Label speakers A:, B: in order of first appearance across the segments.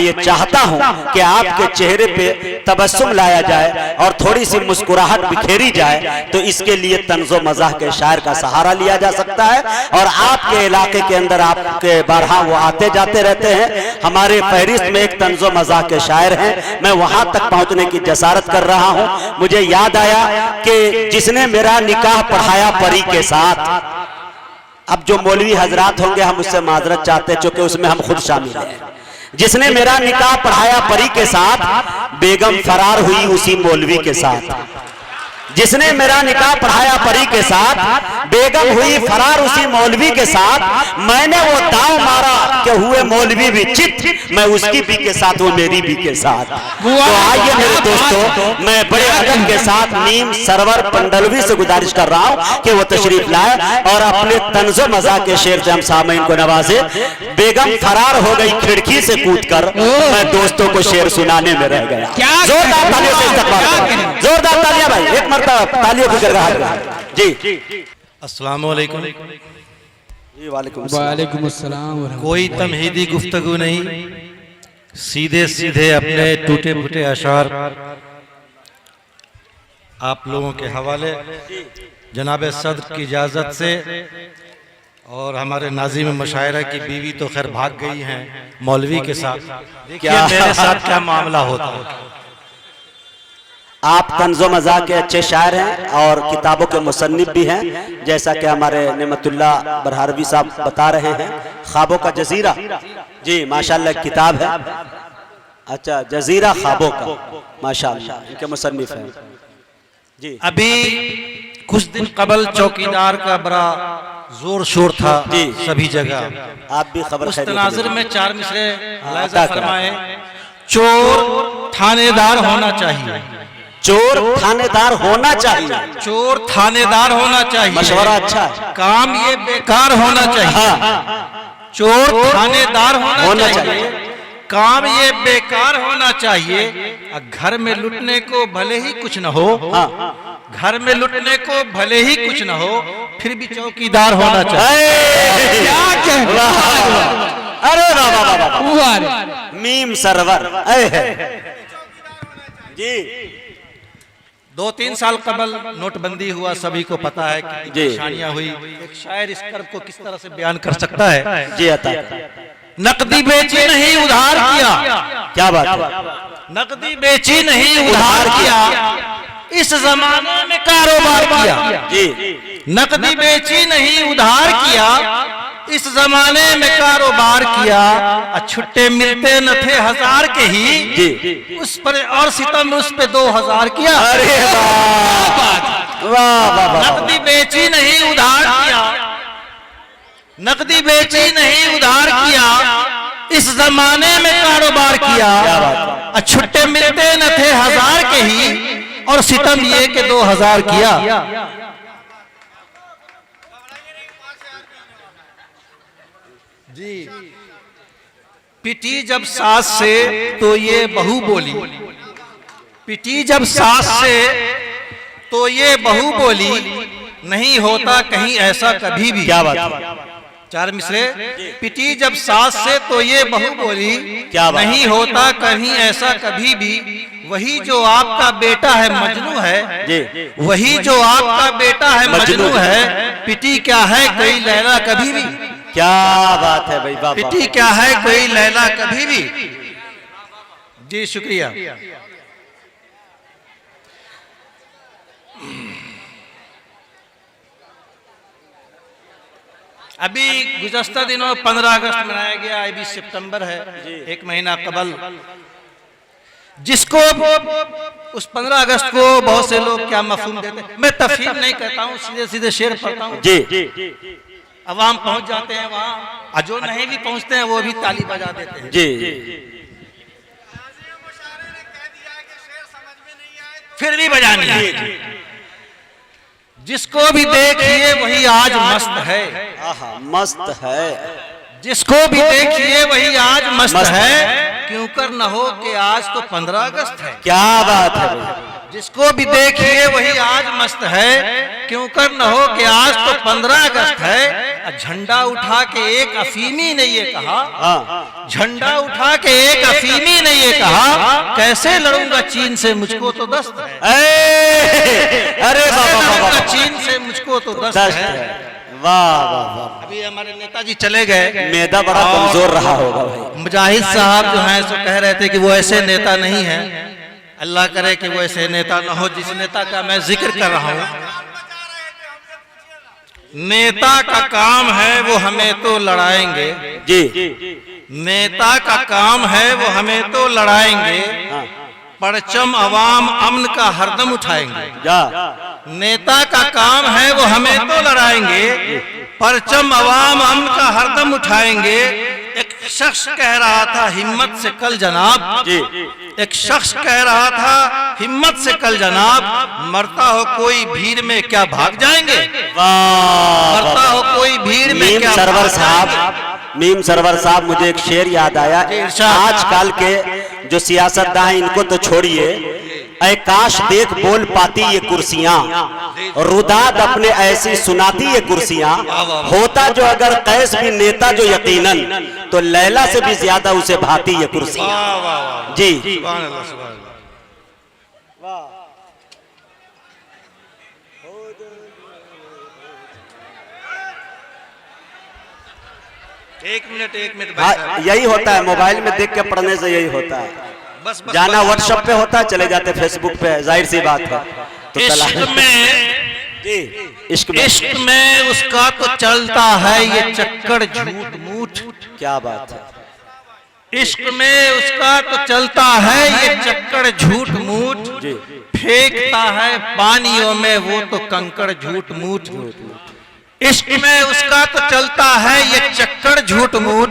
A: ये चाहता हूँ कि आपके चेहरे पे तबस्सुम लाया जाए और थोड़ी सी मुस्कुराहट बिखेरी जाए, तो इसके लिए तंज़ो मज़ाह के शायर का सहारा लिया जा सकता है। और आपके इलाके के अंदर आपके बारहा वो आते जाते रहते हैं, हमारे फहरिस्त में एक तंज़ो मज़ाह के शायर हैं, मैं वहां तक पहुंचने की जसारत कर रहा हूं। मुझे याद आया कि जिसने मेरा निकाह पढ़ाया परी के साथ, अब जो मौलवी हजरात होंगे हम उससे माजरत चाहते हैं क्योंकि उसमें हम खुद शामिल हैं। जिसने मेरा निकाह पढ़ाया परी के साथ, बेगम फरार हुई उसी मौलवी के साथ। जिसने मेरा निकाह पढ़ाया परी के साथ, बेगम हुई फरार उसी मौलवी के साथ। मैंने वो दांव मारा कि हुए मौलवी भी चित, मैं उसकी भी के साथ वो मेरी भी के साथ। तो आइए मेरे दोस्तों, मैं बड़े अदब के साथ नीम सरवर पंडलवी से गुजारिश कर रहा हूं कि वो तशरीफ लाए और अपने तंज़ो मज़ाह के शेर से हम सामईन को नवाजे। बेगम फरार हो गई खिड़की से कूदकर, मैं दोस्तों को शेर सुनाने में रह गया। जोरदार तालियों से इस्तकबाल करें, जोरदार तालियां भाई, एक मरतबा तालियों की करगा जी।
B: अस्सलाम वालेकुम।
C: वालेकुम अस्सलाम।
B: कोई तमहीदी गुफ्तगू नहीं, सीधे सीधे अपने टूटे फूटे अशार आप लोगों के हवाले जनाब सदर की इजाज़त से। और हमारे नाज़िम मशायरा की बीवी तो खैर भाग गई हैं मौलवी के साथ। देखिए मेरे साथ क्या मामला होता है।
A: आप तंज़ो मज़ाह के अच्छे शायर हैं और किताबों के मुसन्निफ भी हैं, जैसा कि हमारे नेमतुल्ला बरहारवी साहब बता रहे हैं। ख्वाबों का जजीरा जी माशाल्लाह किताब है, अच्छा जजीरा ख्वाबों का, माशाल्लाह इनके मुसन्निफ हैं जी।
B: अभी कुछ दिन कबल चौकीदार का बड़ा जोर शोर था जी सभी जगह।
A: आप भी खबर
B: उस तनाज़ुर में चार मिसरे मुलाहिज़ा फरमाए। चोर थानेदार होना चाहिए,
A: चोर थानेदार होना चाहिए,
B: चोर थानेदार होना चाहिए,
A: मशवरा अच्छा है।
B: काम ये बेकार होना चाहिए। चोर थानेदार होना चाहिए, काम ये बेकार होना चाहिए। घर में लुटने को भले ही कुछ न हो, घर में लुटने को भले ही कुछ न हो, फिर भी चौकीदार होना चाहिए।
C: क्या कहना,
A: अरे वाह, मीम सरवर जी।
B: 2-3 साल कबल नोटबंदी हुआ, सभी को पता है कि परेशानियां हुई। एक शायर इस कर्ब को किस तरह से बयान कर सकता है
A: जी। अता
B: नकदी बेची नहीं उधार किया,
A: क्या बात है,
B: नकदी बेची नहीं उधार किया, इस जमाने में कारोबार किया
A: जी।
B: नकदी बेची नहीं उधार किया, इस जमाने में कारोबार किया। छुट्टे मिलते न थे 1000 के ही
A: जी,
B: उस पर और सितम उस पे 2000 किया।
A: अरे वाह वाह,
B: नकदी बेची नहीं उधार किया, नकदी बेची नहीं उधार किया, इस जमाने में कारोबार किया। छुट्टे मिलते न थे 1000 के ही और सितम ये के 2000 किया। जी पिटी जब सास से तो ये बहू बोली, पिटी जब सास से तो ये बहू बोली, नहीं होता कहीं ऐसा कभी भी।
A: क्या बात है,
B: चार मिसरे। पिटी जब सास से तो ये बहू बोली,
A: क्या बात,
B: नहीं होता कहीं ऐसा कभी भी। वही जो आपका बेटा है मजनू है
A: जी,
B: वही जो आपका बेटा है मजनू है। पिटी क्या है कोई लैला कभी भी,
A: क्या बात है भाई, बाबा
B: पिटी क्या है कोई लैला कभी भी। जी शुक्रिया। अभी गुज़श्ता दिनों 15 अगस्त मनाया गया, अभी सितंबर है, एक महीना कबल। जिसको उस 15 अगस्त को बहुत से लोग क्या मफहूम देते हैं, मैं तफसील नहीं कहता हूँ, सीधे सीधे शेर पढ़ता हूँ जी। अवाम पहुंच जाते हैं वहां, जो नहीं भी पहुंचते हैं वो भी ताली बजा देते हैं
A: जी।
B: फिर भी बजानी है। जिसको भी देखिए वही आज मस्त है,
A: मस्त है।
B: जिसको भी देखिए वही आज मस्त है, क्यों कर न हो कि आज तो 15 अगस्त है।
A: क्या बात है,
B: जिसको भी देखिए वही आज मस्त है, क्यों कर न हो कि आज तो 15 अगस्त है। झंडा उठा के एक अफीमी ने ये कहा, झंडा उठा के एक अफीमी ने ये कहा, कैसे लड़ूंगा चीन से, मुझको तो दस्त है।
A: अरे बाबा,
B: चीन से मुझको तो दस्त है।
A: वाह वाह वाह।
B: अभी हमारे नेताजी चले गए,
A: मैदा बड़ा कमजोर रहा होगा भाई।
B: मुजाहिद साहब जो हैं सो कह रहे थे कि वो ऐसे नेता नहीं है, अल्लाह करे कि वो ऐसे नेता न हो जिस नेता का मैं जिक्र कर रहा हूँ। नेता का काम है वो हमें तो लड़ाएंगे
A: जी,
B: नेता का काम है वो हमें तो लड़ाएंगे, परचम अवाम अमन का हरदम उठाएंगे।
A: जा
B: नेता का काम है वो हमें तो लड़ाएंगे, परचम अवाम अमन का हरदम उठाएंगे। एक शख्स कह रहा था हिम्मत से कल जनाब
A: जी,
B: एक शख्स कह रहा था हिम्मत से कल जनाब, मरता हो कोई भीड़ में क्या भाग जाएंगे, मरता हो कोई भीड़ में क्या
A: सरवर साहब, मीम सरवर साहब, मुझे एक शेर याद आया। आजकल के जो सियासतदान हैं इनको तो छोड़िए, ऐ काश देख बोल पाती ये कुर्सियां, रुदाद अपने ऐसी सुनाती ये कुर्सियां, होता जो अगर कैस भी नेता जो यकीनन, तो लैला से भी ज्यादा उसे भाती ये कुर्सियां। जी
B: एक मिनट
A: हाँ, यही होता है, मोबाइल में देख के पढ़ने से यही होता है।
B: बस
A: जाना व्हाट्सएप पे होता है, चले जाते फेसबुक पे, जाहिर सी बात है। तो
B: इश्क में
A: जी,
B: इश्क में उसका तो चलता है ये चक्कर झूठ मूठ।
A: क्या बात है।
B: इश्क में उसका तो चलता है ये चक्कर झूठ मूठ,
A: जी,
B: फेंकता है पानियों में वो तो कंकड़ झूठ मूठ। इश्क में उसका तो चलता है ये चक्कर झूठ मूठ,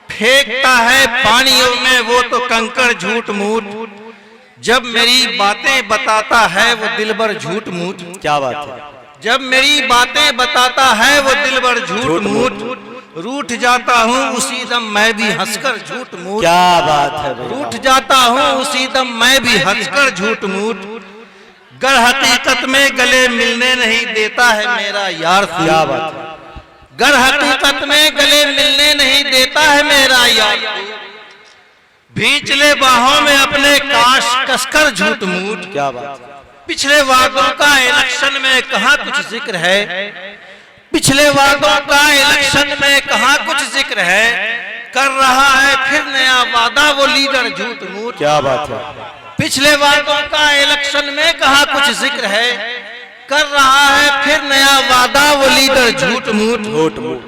B: फेंकता है पानियों में वो तो कंकड़ झूठ मूठ। जब मेरी बातें बताता है वो दिलबर झूठ मूठ।
A: क्या बात है।
B: जब मेरी बातें बताता है वो दिलबर झूठ मूठ, रूठ जाता हूँ उसी दम मैं भी हंसकर झूठ मूठ।
A: क्या बात है।
B: रूठ जाता हूँ उसी दम मैं भी हंसकर झूठ मूठ, गर हकीकत में गले मिलने नहीं देता है मेरा यार।
A: क्या बात है।
B: गर हकीकत में गले मिलने नहीं देता है मेरा यार, भींच ले बाहों में अपने काश कसकर झूठ मूठ।
A: क्या बात है।
B: पिछले वादों का इलेक्शन में कहाँ कुछ जिक्र है, पिछले वादों का इलेक्शन में कहाँ कुछ जिक्र है, कर रहा है फिर नया वादा वो लीडर झूठ मूठ।
A: क्या बात है।
B: पिछले वादों का इलेक्शन में कहाँ कुछ जिक्र है, कर रहा है फिर नया वादा वो लीडर झूठ मूठ।
A: झूठ मूठ।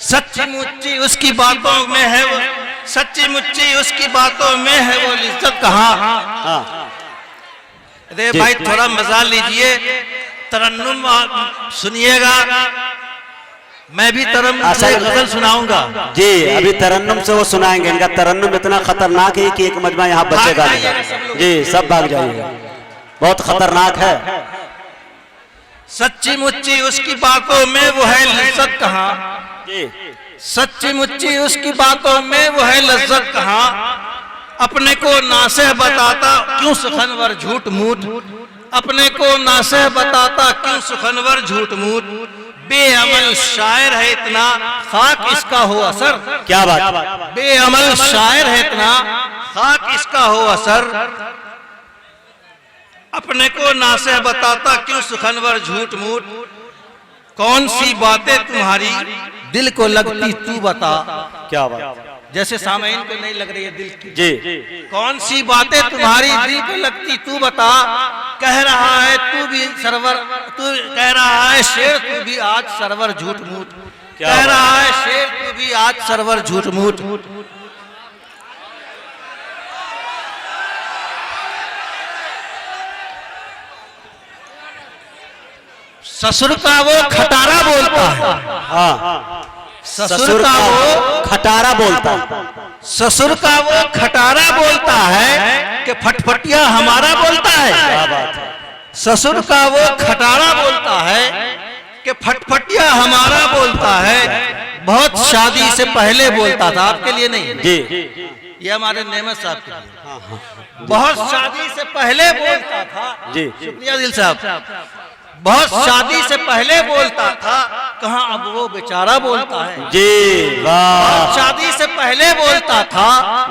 B: सच्ची मुच्ची उसकी बातों में है वो, सच्ची मुच्ची उसकी बातों में है वो इज्जत कहाँ। अरे भाई थोड़ा मजा लीजिए, तरन्नुम सुनिएगा, मैं भी गजल सुनाऊंगा।
A: जी अभी तरन्नुम से वो सुनाएंगे। इनका तरन्नुम इतना खतरनाक है कि एक मजमा यहाँ बचेगा नहीं। जी सब भाग जाइएगा, बहुत खतरनाक है।
B: सच्ची मुच्ची उसकी बातों में वो है लज्जत कहाँ, सच्ची मुच्ची उसकी बातों में वो है लज्जत कहाँ, अपने को नासे बताता क्यों सुखनवर झूठ मूठ, अपने को नासे बताता क्यों सुखनवर झूठ मूठ, बेअमल शायर है इतना खाक इसका हो असर।
A: क्या बात।
B: बेअमल शायर है इतना खाक इसका हो असर, अपने को नासे बताता क्यों सुखनवर झूठ मूठ, कौन सी बातें तुम्हारी दिल को लगती तू बता। क्या बात। जैसे सामईन को नहीं लग रही है दिल की जी, कौन सी बातें तुम्हारी दिल को लगती तू बता, कह रहा है तू भी सरवर, तू कह रहा है शेर तू भी आज सरवर झूठ मूठ, कह रहा है शेर तू भी आज सरवर झूठ मूठ। ससुर का वो खटारा बोलता है। हाँ, ससुर का वो खटारा बोलता है, ससुर का वो खटारा बोलता है कि फटफटिया हमारा बोलता है। क्या बात है। ससुर का वो खटारा बोलता है कि फटफटिया हमारा बोलता है, बहुत शादी से पहले बोलता था, आपके लिए नहीं। जी ये हमारे नेमत साहब के लिए। बहुत शादी से पहले बोलता था
A: जी।
B: शुक्रिया दिल साहब। बहुत शादी से पहले बोलता था, कहाँ अब वो बेचारा बोलता है।
A: जी वाह,
B: शादी से पहले बोलता था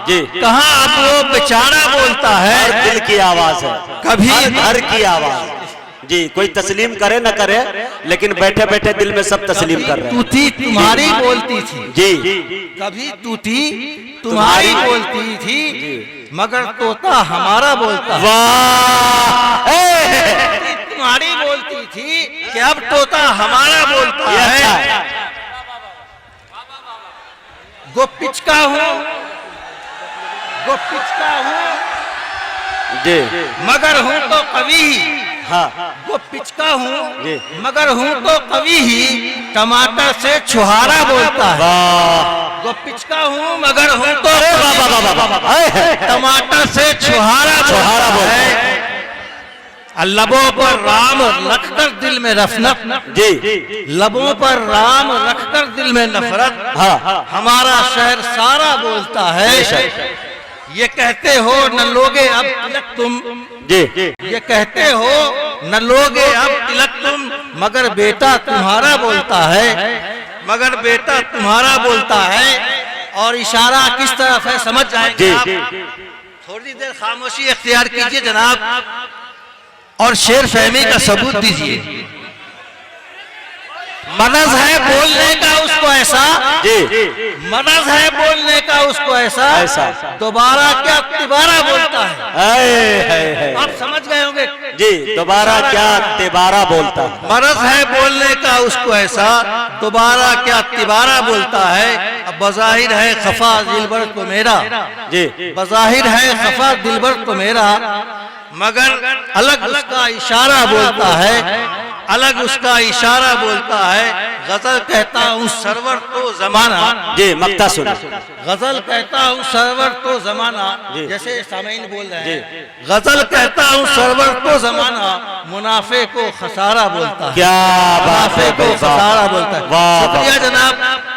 A: जी,
B: कहाँ अब वो बेचारा बोलता
A: हर
B: है।
A: दिल की आवाज है,
B: कभी
A: हर की आवाज। जी, कोई तस्लीम करे न करे, लेकिन बैठे बैठे दिल में सब तस्लीम कर रहे हैं।
B: तूती तुम्हारी बोलती थी
A: जी,
B: कभी तूती तुम्हारी बोलती थी, मगर तोता हमारा बोलता है।
A: वाह,
B: तुम्हारी बोलती थी कि अब तोता हमारा बोलता
A: ये अच्छा
B: है।
A: है।
B: गोपिचका हूँ, गोपिचका हूँ,
A: जी,
B: मगर हूँ तो कवि ही।
A: हाँ,
B: गोपिचका हूँ
A: जी,
B: मगर हूँ तो कवि ही, टमाटर से छुहारा बोलता है।
A: वाह,
B: गोपिचका हूँ मगर हूँ तो
A: टमाटर
B: टमाटर से छुहारा
A: छुहारा
B: बोलता
A: बोलता
B: है। लबों पर राम रखकर दिल में नफरत,
A: जी,
B: लबों पर राम रखकर दिल में नफरत,
A: हाँ,
B: हमारा शहर सारा बोलता है। ये कहते हो न लोगे अब तिलक तुम,
A: जी,
B: ये कहते हो न लोगे अब तिलक तुम, मगर बेटा तुम्हारा बोलता है, मगर बेटा तुम्हारा बोलता है। और इशारा किस तरफ है समझ जाएंगे आप। थोड़ी देर खामोशी इख्तियार कीजिए जनाब, और शेर फहमी का सबूत दीजिए। मरज है बोलने का उसको ऐसा,
A: जी,
B: मरज है बोलने का उसको ऐसा, दोबारा क्या तिबारा बोलता है। आप समझ गए होंगे
A: जी, दोबारा क्या तिबारा बोलता है।
B: मरज है बोलने का उसको ऐसा, दोबारा क्या तिबारा बोलता है। अब बज़ाहिर है खफा दिलबर तो मेरा,
A: जी,
B: बज़ाहिर है खफा दिलबर तो मेरा, मगर अलग उसका इशारा बोलता है, अलग उसका इशारा बोलता है। गजल कहता हूँ सरवर तो जमाना,
A: जी, मक्ता सुन,
B: गजल कहता हूँ सरवर तो जमाना, जैसे सामीन बोल रहे हैं। गजल कहता हूँ सरवर तो जमाना, मुनाफे को खसारा बोलता है।
A: क्या बात
B: मुनाफे
A: है,
B: को खसारा बोलता है।
A: वाह,
B: शुक्रिया जनाब।